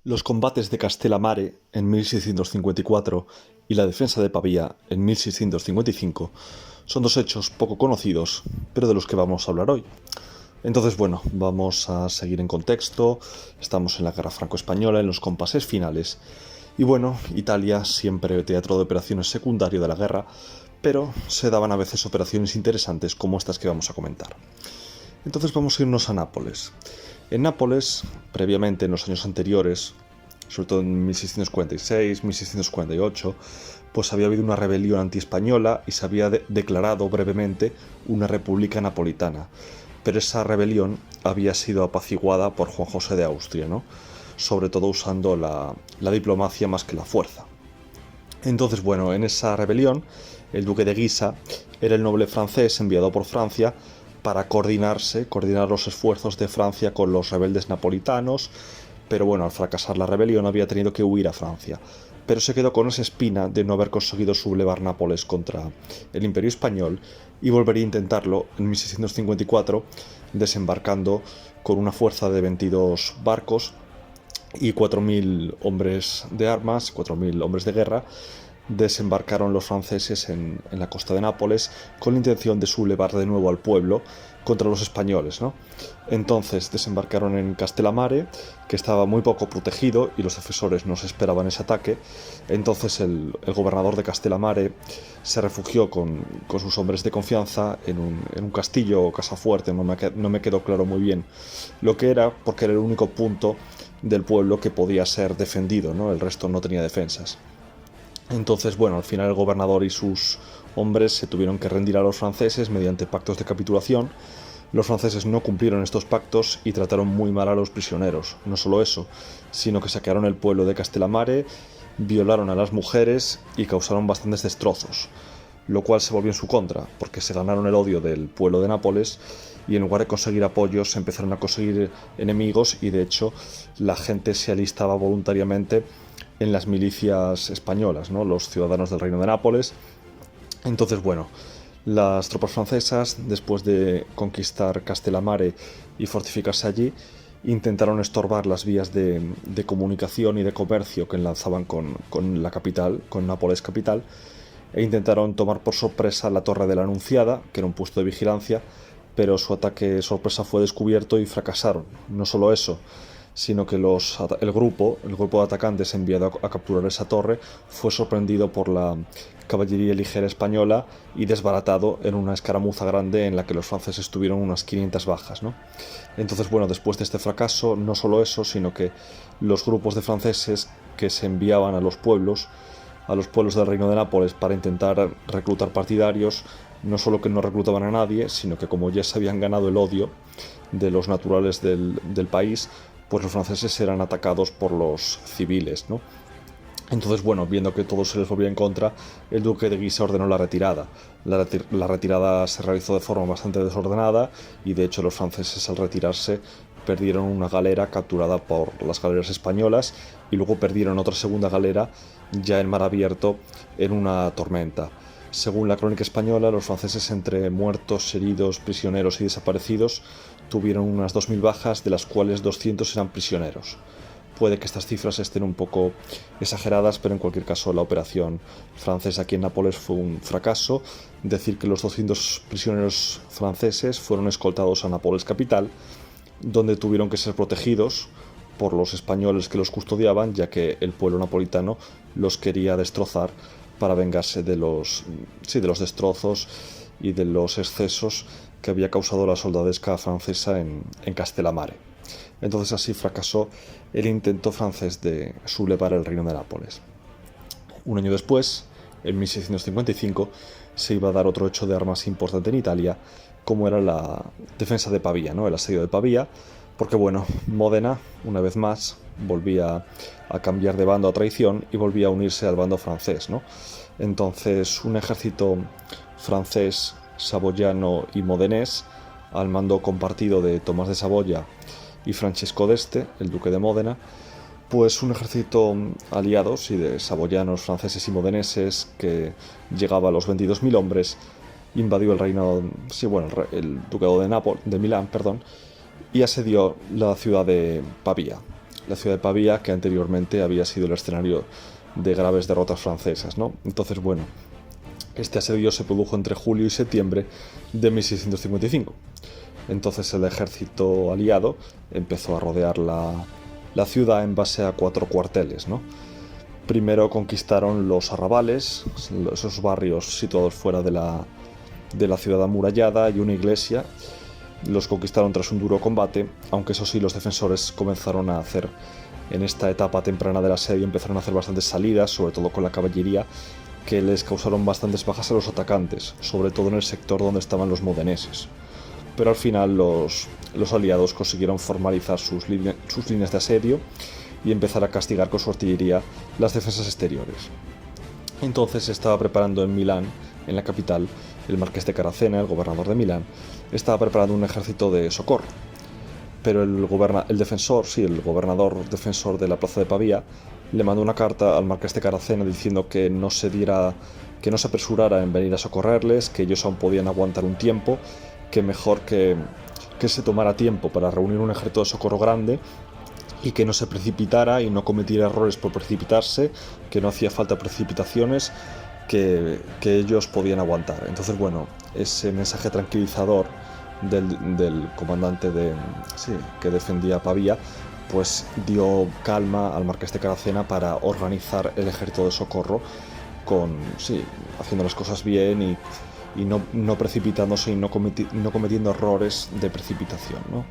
Los combates de Castellammare en 1654 y la defensa de Pavía en 1655 son dos hechos poco conocidos, pero de los que vamos a hablar hoy. Entonces, bueno, vamos a seguir en contexto. Estamos en la Guerra Franco-Española, en los compases finales. Y bueno, Italia, siempre teatro de operaciones secundario de la guerra, pero se daban a veces operaciones interesantes como estas que vamos a comentar. Entonces vamos a irnos a Nápoles. En Nápoles, previamente en los años anteriores, sobre todo en 1646, 1648, pues había habido una rebelión antiespañola y se había declarado brevemente una república napolitana. Pero esa rebelión había sido apaciguada por Juan José de Austria, ¿no? Sobre todo usando la diplomacia más que la fuerza. Entonces, bueno, en esa rebelión, el duque de Guisa era el noble francés enviado por Francia para coordinar los esfuerzos de Francia con los rebeldes napolitanos, pero bueno, al fracasar la rebelión había tenido que huir a Francia. Pero se quedó con esa espina de no haber conseguido sublevar Nápoles contra el Imperio Español y volvería a intentarlo en 1654, desembarcando con una fuerza de 22 barcos y 4.000 hombres de armas, 4.000 hombres de guerra. Desembarcaron los franceses en la costa de Nápoles con la intención de sublevar de nuevo al pueblo contra los españoles, ¿no? Entonces desembarcaron en Castellammare, que estaba muy poco protegido y los defensores no se esperaban ese ataque. Entonces el gobernador de Castellammare se refugió con sus hombres de confianza en un castillo o casa fuerte, no me quedó claro muy bien lo que era, porque era el único punto del pueblo que podía ser defendido, ¿no? El resto no tenía defensas. Entonces, bueno, al final el gobernador y sus hombres se tuvieron que rendir a los franceses mediante pactos de capitulación. Los franceses no cumplieron estos pactos y trataron muy mal a los prisioneros. No solo eso, sino que saquearon el pueblo de Castellammare, violaron a las mujeres y causaron bastantes destrozos, lo cual se volvió en su contra, porque se ganaron el odio del pueblo de Nápoles y en lugar de conseguir apoyos empezaron a conseguir enemigos y de hecho la gente se alistaba voluntariamente en las milicias españolas, ¿no? Los ciudadanos del Reino de Nápoles. Entonces, bueno, las tropas francesas, después de conquistar Castellammare y fortificarse allí, intentaron estorbar las vías de comunicación y de comercio que enlazaban con la capital, con Nápoles capital, e intentaron tomar por sorpresa la Torre de la Anunciada, que era un puesto de vigilancia, pero su ataque sorpresa fue descubierto y fracasaron. No solo eso, sino que el grupo de atacantes enviado a capturar esa torre fue sorprendido por la caballería ligera española y desbaratado en una escaramuza grande en la que los franceses tuvieron unas 500 bajas, ¿no? Entonces, bueno, después de este fracaso, no solo eso, sino que los grupos de franceses que se enviaban a los pueblos del Reino de Nápoles para intentar reclutar partidarios, no solo que no reclutaban a nadie, sino que como ya se habían ganado el odio de los naturales del país, pues los franceses eran atacados por los civiles, ¿no? Entonces, bueno, viendo que todo se les volvía en contra, el duque de Guisa ordenó la retirada. La retirada se realizó de forma bastante desordenada y de hecho los franceses al retirarse perdieron una galera capturada por las galeras españolas y luego perdieron otra segunda galera ya en mar abierto en una tormenta. Según la crónica española, los franceses entre muertos, heridos, prisioneros y desaparecidos tuvieron unas 2.000 bajas, de las cuales 200 eran prisioneros. Puede que estas cifras estén un poco exageradas, pero en cualquier caso la operación francesa aquí en Nápoles fue un fracaso. Decir que los 200 prisioneros franceses fueron escoltados a Nápoles capital, donde tuvieron que ser protegidos por los españoles que los custodiaban, ya que el pueblo napolitano los quería destrozar para vengarse de los destrozos y de los excesos que había causado la soldadesca francesa en Castellammare. Entonces así fracasó el intento francés de sublevar el reino de Nápoles. Un año después, en 1655, se iba a dar otro hecho de armas importante en Italia, como era la defensa de Pavía, ¿no? El asedio de Pavía, porque bueno, Módena, una vez más, volvía a cambiar de bando a traición y volvía a unirse al bando francés, ¿no? Entonces, un ejército francés, saboyano y modenés, al mando compartido de Tomás de Saboya y Francesco d'Este, el duque de Módena, pues un ejército aliados y de saboyanos, franceses y modeneses que llegaba a los 22.000 hombres, invadió el reino, el ducado de Milán, y asedió la ciudad de Pavía. la ciudad de Pavía, que anteriormente había sido el escenario de graves derrotas francesas, ¿no? Entonces, bueno, este asedio se produjo entre julio y septiembre de 1655. Entonces el ejército aliado empezó a rodear la ciudad en base a 4 cuarteles, ¿no? Primero conquistaron los arrabales, esos barrios situados fuera de la ciudad amurallada, y una iglesia. Los conquistaron tras un duro combate, aunque eso sí, los defensores comenzaron a hacer, en esta etapa temprana del asedio, empezaron a hacer bastantes salidas, sobre todo con la caballería, que les causaron bastantes bajas a los atacantes, sobre todo en el sector donde estaban los modeneses. Pero al final los aliados consiguieron formalizar sus líneas de asedio y empezar a castigar con su artillería las defensas exteriores. Entonces se estaba preparando en Milán, en la capital, el marqués de Caracena, el gobernador de Milán, estaba preparando un ejército de socorro. Pero el gobernador defensor de la plaza de Pavía le mandó una carta al marqués de Caracena diciendo que no se apresurara en venir a socorrerles, que ellos aún podían aguantar un tiempo, que mejor que se tomara tiempo para reunir un ejército de socorro grande, y que no se precipitara y no cometiera errores por precipitarse, que no hacía falta precipitaciones, que ellos podían aguantar. Entonces, bueno, ese mensaje tranquilizador del comandante que defendía Pavía, pues dio calma al marqués de Caracena para organizar el ejército de socorro haciendo las cosas bien y no precipitándose y no cometiendo errores de precipitación, ¿no?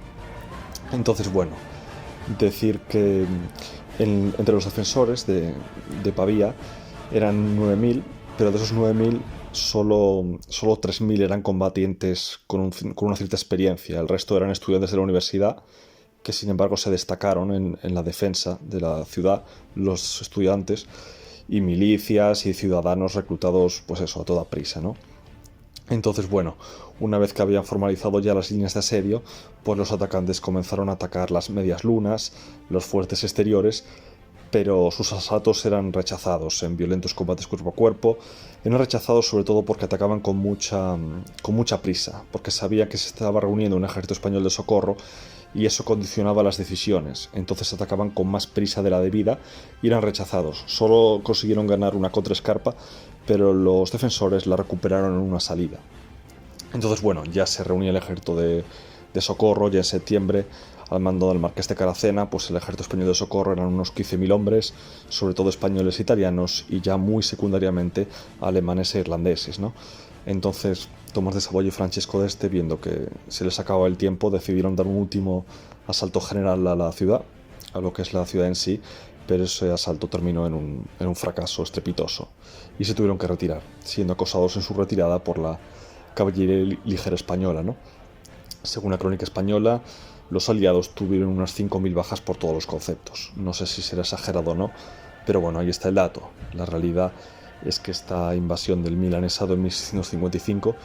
Entonces, bueno, decir que entre los defensores de Pavía eran 9.000, pero de esos 9.000 solo 3.000 eran combatientes con una cierta experiencia. El resto eran estudiantes de la universidad, que sin embargo se destacaron en la defensa de la ciudad, los estudiantes, y milicias y ciudadanos reclutados, pues eso, a toda prisa, ¿no? Entonces, bueno, una vez que habían formalizado ya las líneas de asedio, pues los atacantes comenzaron a atacar las medias lunas, los fuertes exteriores, pero sus asaltos eran rechazados en violentos combates cuerpo a cuerpo. Eran rechazados sobre todo porque atacaban con mucha prisa, porque sabían que se estaba reuniendo un ejército español de socorro y eso condicionaba las decisiones. Entonces atacaban con más prisa de la debida y eran rechazados. Solo consiguieron ganar una contraescarpa, pero los defensores la recuperaron en una salida. Entonces, bueno, ya se reunía el ejército de socorro, ya en septiembre, al mando del marqués de Caracena, pues el ejército español de socorro eran unos 15.000 hombres, sobre todo españoles e italianos, y ya muy secundariamente alemanes e irlandeses, ¿no? Entonces, Tomás de Saboya y Francesco d'Este, viendo que se les acababa el tiempo, decidieron dar un último asalto general a la ciudad, a lo que es la ciudad en sí, pero ese asalto terminó en un fracaso estrepitoso y se tuvieron que retirar, siendo acosados en su retirada por la caballería ligera española, ¿no? Según la crónica española, los aliados tuvieron unas 5.000 bajas por todos los conceptos. No sé si será exagerado o no, pero bueno, ahí está el dato. La realidad es que esta invasión del milanesado en 1655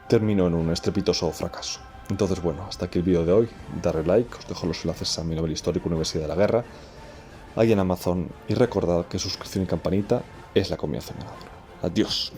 terminó en un estrepitoso fracaso. Entonces, bueno, hasta aquí el vídeo de hoy. Darle like, os dejo los enlaces a mi novela histórica Universidad de la Guerra, ahí en Amazon, y recordad que suscripción y campanita es la combinación ganadora. Adiós.